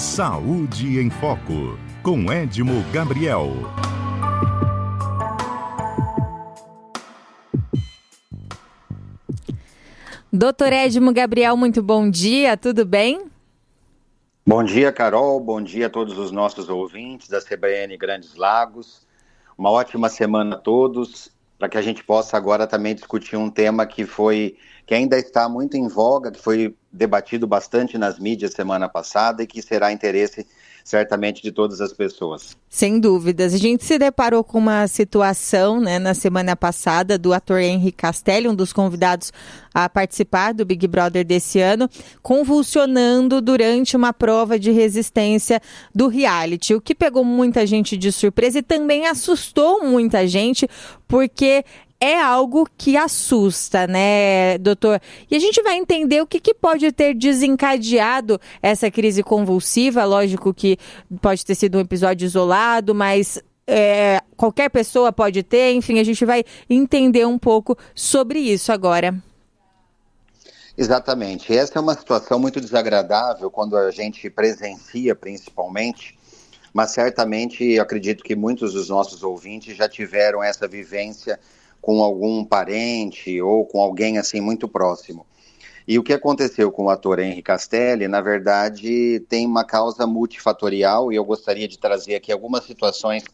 Saúde em Foco, com Edmo Gabriel. Doutor Edmo Gabriel, muito bom dia, tudo bem? Bom dia, Carol, bom dia a todos os nossos ouvintes da CBN Grandes Lagos. Uma ótima semana a todos, para que a gente possa agora também discutir um tema que ainda está muito em voga, que foi debatido bastante nas mídias semana passada e que será interesse certamente de todas as pessoas. Sem dúvidas. A gente se deparou com uma situação, na semana passada do ator Henry Castelli, um dos convidados a participar do Big Brother desse ano, convulsionando durante uma prova de resistência do reality, o que pegou muita gente de surpresa e também assustou muita gente, porque é algo que assusta, né, doutor? E a gente vai entender o que pode ter desencadeado essa crise convulsiva. Lógico que pode ter sido um episódio isolado, mas qualquer pessoa pode ter. Enfim, a gente vai entender um pouco sobre isso agora. Exatamente. Essa é uma situação muito desagradável quando a gente presencia, principalmente, mas certamente eu acredito que muitos dos nossos ouvintes já tiveram essa vivência com algum parente ou com alguém assim muito próximo. E o que aconteceu com o ator Henry Castelli, na verdade, tem uma causa multifatorial, e eu gostaria de trazer aqui algumas situações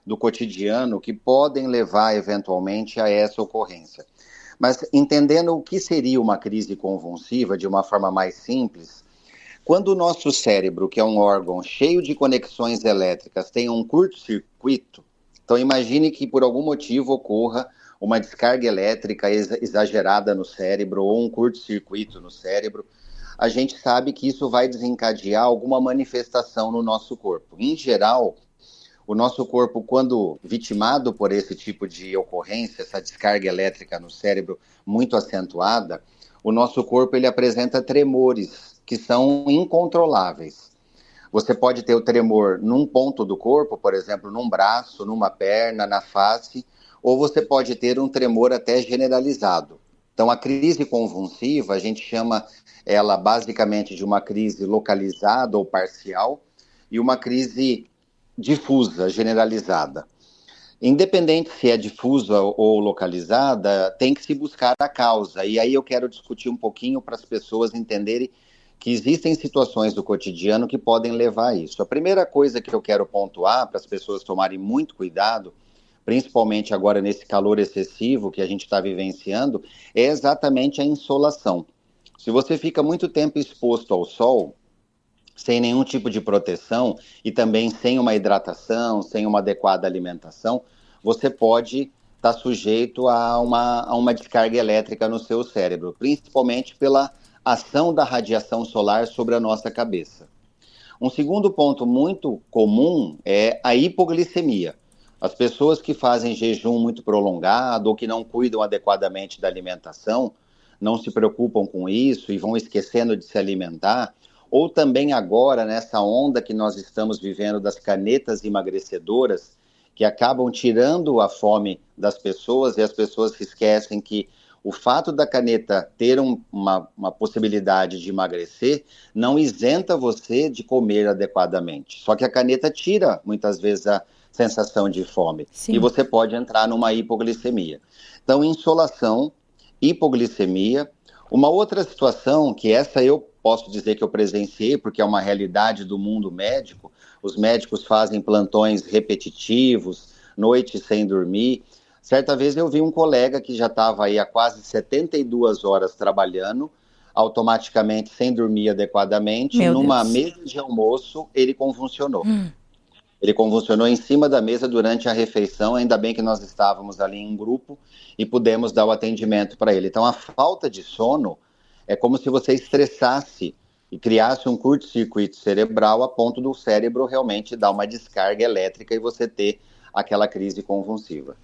do cotidiano que podem levar eventualmente a essa ocorrência. Mas entendendo o que seria uma crise convulsiva de uma forma mais simples, quando o nosso cérebro, que é um órgão cheio de conexões elétricas, tem um curto-circuito, então imagine que por algum motivo ocorra uma descarga elétrica exagerada no cérebro ou um curto-circuito no cérebro, a gente sabe que isso vai desencadear alguma manifestação no nosso corpo. Em geral, o nosso corpo, quando vitimado por esse tipo de ocorrência, essa descarga elétrica no cérebro muito acentuada, o nosso corpo ele apresenta tremores que são incontroláveis. Você pode ter o tremor num ponto do corpo, por exemplo, num braço, numa perna, na face, ou você pode ter um tremor até generalizado. Então, a crise convulsiva, a gente chama ela basicamente de uma crise localizada ou parcial e uma crise difusa, generalizada. Independente se é difusa ou localizada, tem que se buscar a causa. E aí eu quero discutir um pouquinho para as pessoas entenderem que existem situações do cotidiano que podem levar a isso. A primeira coisa que eu quero pontuar para as pessoas tomarem muito cuidado, principalmente agora nesse calor excessivo que a gente está vivenciando, é exatamente a insolação. Se você fica muito tempo exposto ao sol, sem nenhum tipo de proteção e também sem uma hidratação, sem uma adequada alimentação, você pode estar sujeito a uma descarga elétrica no seu cérebro, principalmente pela ação da radiação solar sobre a nossa cabeça. Um segundo ponto muito comum é a hipoglicemia. As pessoas que fazem jejum muito prolongado ou que não cuidam adequadamente da alimentação, não se preocupam com isso e vão esquecendo de se alimentar, ou também agora, nessa onda que nós estamos vivendo das canetas emagrecedoras, que acabam tirando a fome das pessoas e as pessoas se esquecem que o fato da caneta ter uma possibilidade de emagrecer não isenta você de comer adequadamente. Só que a caneta tira, muitas vezes, a sensação de fome. Sim. E você pode entrar numa hipoglicemia. Então, insolação, hipoglicemia. Uma outra situação, que essa eu posso dizer que eu presenciei, porque é uma realidade do mundo médico, os médicos fazem plantões repetitivos, noites sem dormir. Certa vez eu vi um colega que já estava aí há quase 72 horas trabalhando, automaticamente sem dormir adequadamente, numa mesa de almoço, ele convulsionou. Ele convulsionou em cima da mesa durante a refeição, ainda bem que nós estávamos ali em grupo e pudemos dar o atendimento para ele. Então, a falta de sono é como se você estressasse e criasse um curto-circuito cerebral a ponto do cérebro realmente dar uma descarga elétrica e você ter aquela crise convulsiva.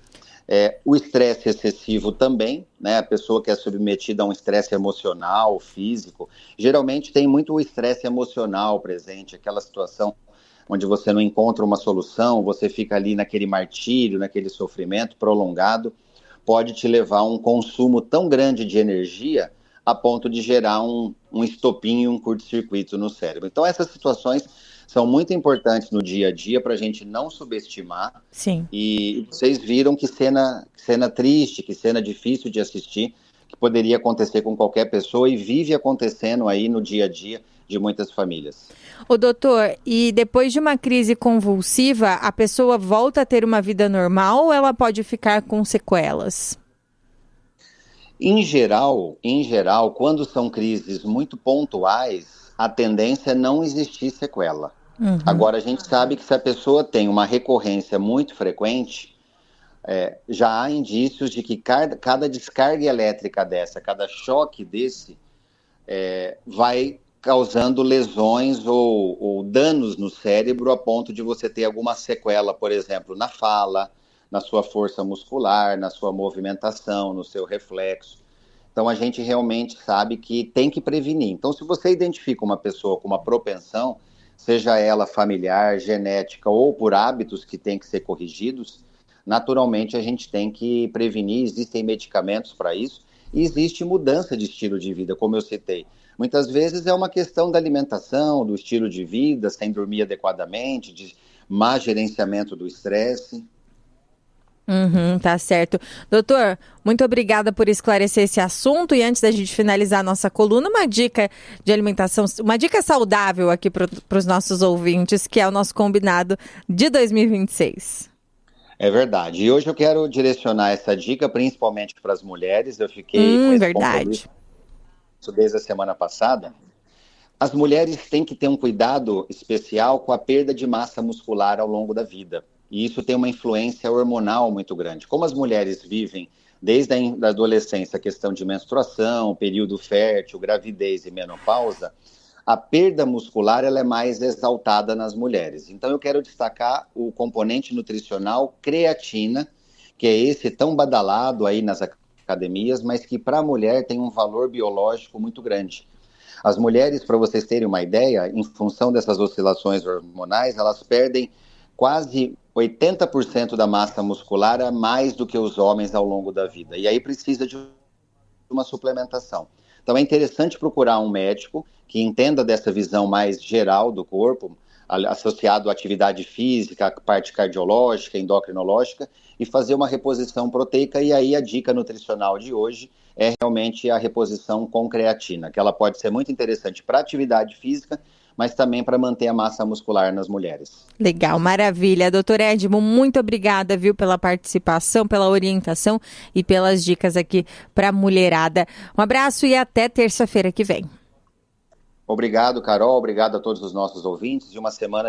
O estresse excessivo também, né? A pessoa que é submetida a um estresse emocional, físico, geralmente tem muito o estresse emocional presente, aquela situação onde você não encontra uma solução, você fica ali naquele martírio, naquele sofrimento prolongado, pode te levar a um consumo tão grande de energia a ponto de gerar um estopim e um curto-circuito no cérebro. Então, essas situações são muito importantes no dia a dia para a gente não subestimar. Sim. E vocês viram que cena triste, que cena difícil de assistir, que poderia acontecer com qualquer pessoa e vive acontecendo aí no dia a dia de muitas famílias. Ô doutor, e depois de uma crise convulsiva, a pessoa volta a ter uma vida normal ou ela pode ficar com sequelas? Em geral, quando são crises muito pontuais, a tendência é não existir sequela. Agora, a gente sabe que se a pessoa tem uma recorrência muito frequente, já há indícios de que cada descarga elétrica dessa, cada choque desse, vai causando lesões ou danos no cérebro a ponto de você ter alguma sequela, por exemplo, na fala, na sua força muscular, na sua movimentação, no seu reflexo. Então, a gente realmente sabe que tem que prevenir. Então, se você identifica uma pessoa com uma propensão, seja ela familiar, genética ou por hábitos que têm que ser corrigidos, naturalmente a gente tem que prevenir, existem medicamentos para isso e existe mudança de estilo de vida, como eu citei. Muitas vezes é uma questão da alimentação, do estilo de vida, sem dormir adequadamente, de má gerenciamento do estresse. Tá certo. Doutor, muito obrigada por esclarecer esse assunto. E antes da gente finalizar a nossa coluna, uma dica de alimentação, uma dica saudável aqui para os nossos ouvintes, que é o nosso combinado de 2026. É verdade. E hoje eu quero direcionar essa dica principalmente para as mulheres. Eu fiquei com esse compromisso desde a semana passada. As mulheres têm que ter um cuidado especial com a perda de massa muscular ao longo da vida. E isso tem uma influência hormonal muito grande. Como as mulheres vivem desde a adolescência a questão de menstruação, período fértil, gravidez e menopausa, a perda muscular ela é mais exaltada nas mulheres. Então eu quero destacar o componente nutricional creatina, que é esse tão badalado aí nas academias, mas que para a mulher tem um valor biológico muito grande. As mulheres, para vocês terem uma ideia, em função dessas oscilações hormonais, elas perdem quase 80% da massa muscular a mais do que os homens ao longo da vida. E aí precisa de uma suplementação. Então é interessante procurar um médico que entenda dessa visão mais geral do corpo, associado à atividade física, à parte cardiológica, endocrinológica, e fazer uma reposição proteica. E aí a dica nutricional de hoje é realmente a reposição com creatina, que ela pode ser muito interessante para atividade física, mas também para manter a massa muscular nas mulheres. Legal, maravilha. Doutor Edmo, muito obrigada, viu, pela participação, pela orientação e pelas dicas aqui para a mulherada. Um abraço e até terça-feira que vem. Obrigado, Carol. Obrigado a todos os nossos ouvintes e uma semana